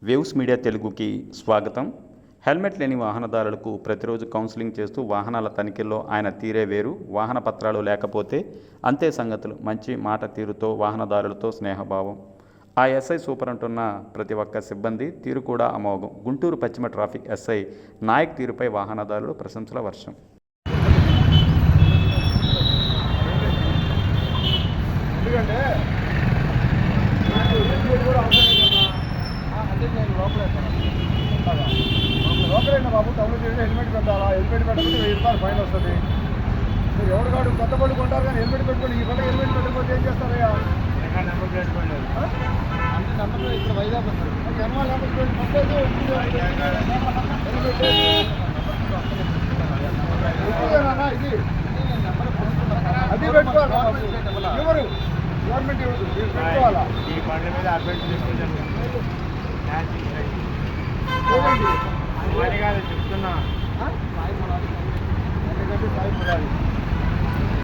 Waves media తెలుగుకి స్వాగతం. Helmet లేని వాహనదారులకు ప్రతిరోజు కౌన్సిలింగ్ చేస్తూ వాహనాల తనిఖీల్లో ఆయన తీరే వేరు. వాహన పత్రాలు లేకపోతే అంతే సంగతులు. మంచి మాట తీరుతో వాహనదారులతో స్నేహభావం. ఆ ఎస్ఐ సూపర్ అంటున్న ప్రతి ఒక్క సిబ్బంది తీరు కూడా అమోఘం. గుంటూరు పశ్చిమ ట్రాఫిక్ ఎస్ఐ నాయక్ తీరుపై వాహనదారులు ప్రశంసల వర్షం. లోకలైనా బాబు టౌన్ చేయండి, హెల్మెట్ పెట్టాలా? హెల్మెట్ పెట్టకపోతే 1000 రూపాయలు ఫైన్ వస్తుంది. మీరు ఎవరు కాడు కొత్త పళ్ళు కొంటారు కానీ హెల్మెట్ పెట్టుకోండి. ఈ పళ్ళకి హెల్మెట్ పెట్టకపోతే ఏం చేస్తారయ్యా? నెంబర్ ప్లేట్ అంటే నెంబర్ ప్లేట్ ఇక్కడ వైజాగ్ వస్తారు. జన్మ నెంబర్ ప్లేట్ ఇది అది పెట్టుకోవాలి. ఎవరు గవర్నమెంట్ పెట్టుకోవాలా? ఈ బండ్ల మీద అడ్వర్టైజ్ చేసుకోండి.